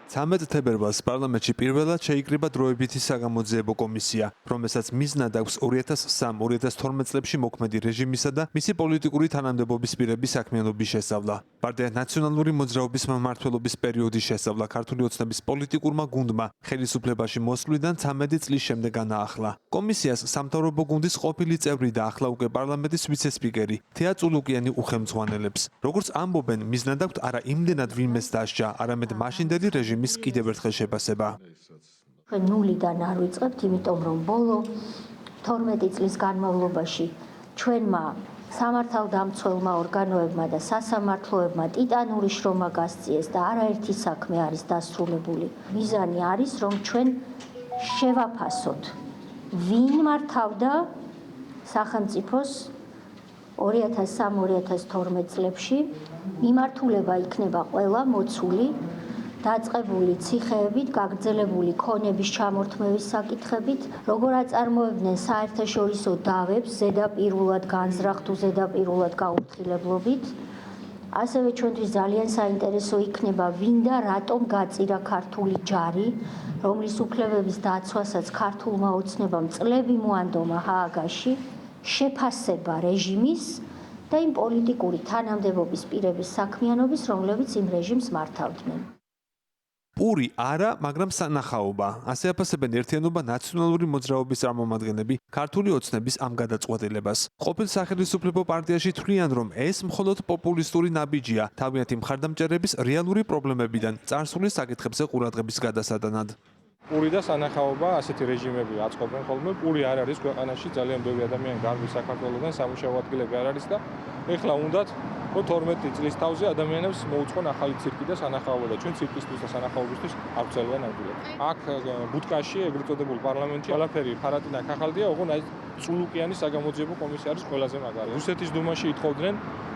13 თებერვალს პარლამენტში პირველად შეიკრიბა დროებითი საგამოძიებო კომისია, რომელსაც მიზნად აქვს 2003-2012 წლებში მოქმედი რეჟიმისა და მისი პოლიტიკური თანამდებობის პირების საქმიანობის შესწავლა. პარტია ნაციონალური მოძრაობის მმართველობის პერიოდის შესწავლა ქართული ოცნების პოლიტიკურმა გუნდმა ხელისუფლებაში მოსვლიდან 13 წლის შემდეგ განაახლა. კომისიას სამთავრობო გუნდის ყოფილი წევრი და ახლა უკვე პარლამენტის ვიცე-სპიკერი თეა წულუკიანი უხელმძღვანელებს. როგორც ამბობენ, მიზნად აქვს არა იმდენად ვინმეს დასჯა, არამედ მაშინდელი რეჟიმის კიდევ ერთხელ შეფასება. ნულიდან არ ვიწყებთ, იმიტომ რომ ბოლო 12 წლის განმავლობაში ჩვენმა სამართალდამცველმა ორგანოებმა და სასამართლოებმა ტიტანური შრომა გასწიეს და არაერთი საქმე არის დასრულებული. მიზანი არის, რომ ჩვენ შევაფასოთ, ვინ მართავდა სახელმწიფოს 2003-2012 წლებში. მიმართულება იქნება ყველა მოცული დაწყებული ციხეებით, გაგრძელებული ქონების ჩამორთმევის საკითხებით, როგორ აწარმოებდნენ საერთაშორისო დავებს ზედაპირულად განზრახ თუ ზედაპირულად გაუფრთხილებლობით. ასევე ჩვენთვის ძალიან საინტერესო იქნება, ვინ და რატომ გაწირა ქართული ჯარი, რომლის უფლებების დაცვასაც ქართულმა ოცნებამ წლები მოანდომა ჰააგაში, შეფასება რეჟიმის და იმ პოლიტიკური თანამდებობის პირების საქმიანობის, რომლებიც იმ რეჟიმს მართავდნენ. პური არა, მაგრამ სანახაობა. ასე აფასებენ ერთიანობა ნაციონალური მოძრაობის წარმომადგენლები ქართული ოცნების ამ გადაწყვეტილებას. ყოფილ სახელისუფლებო პარტიაში თვლიან, რომ ეს მხოლოდ პოპულისტური ნაბიჯია, თავიანთი მხარდამჭერების რეალური პრობლემებიდან წარსული საკითხებზე ყურადღების გადასატანად. პური და სანახაობა ასეთი რეჟიმები აწყობენ ხოლმე. პური არ არის ქვეყანაში, ძალიან ბევრი ადამიანი გარბის საქართველოსთან, სამუშაო ადგილები არ არის და ეხლა უნდათ 12 წლის თავზე ადამიანებს მოუწყონ ახალი ცირკი და სანახაობა და ჩვენ ცირკისთვის და სანახაობისთვის არ ვცელიან ადგილად. აქ ბუტკაში, ეგრეთ წოდებულ პარლამენტში ყველაფერი ფარატინაკ ახალდია, ოღონდ აი წულუკიანის საგამოძიებო კომისია არის ყველაზე მაგარი. რუსეთის დუმაში ითხოვდნენ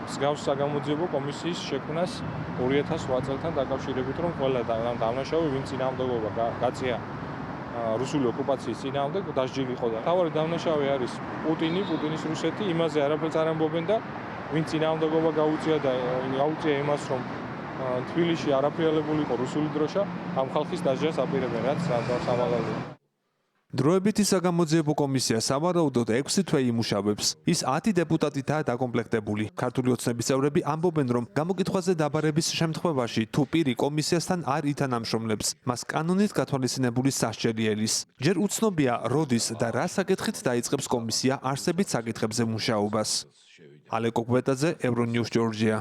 მსგავს საგამოძიებო კომისიის შექმნას 2008 წელთან დაკავშირებით, რომ ყველა დამნაშავე, ვინ წინააღმდეგობა გაწია რუსული ოკუპაციის წინააღმდეგ დასჯილიყო და თავარი დამნაშავე არის პუტინის რუსეთი, იმაზე არაფერს არ ამბობენ და ვინ წინააღმდეგობა გაუწია და გაუწია იმას, რომ თბილისში არაფრიალებული იყო რუსული დროშა, ამ ხალხის დასჯას აპირებენ, რაც სამალავია. დროებითი საგამოძიებო კომისია სავარაუდოდ 6 თვე იმუშავებს. ის 10 დეპუტატითაა დაკომპლექტებული. ქართული ოცნების წევრები ამბობენ, რომ გამოკითხვაზე დაბარების შემთხვევაში თუ პირი კომისიასთან არ ითანამშრომლებს, მას კანონით გათვალისწინებული სასჯელი ელის. ჯერ უცნობია, როდის და რა საკითხით დაიწყებს კომისია არსებით საკითხებზე მუშაობას. ალეკო კვეტაძე, ევრონიუს, ჯორჯია.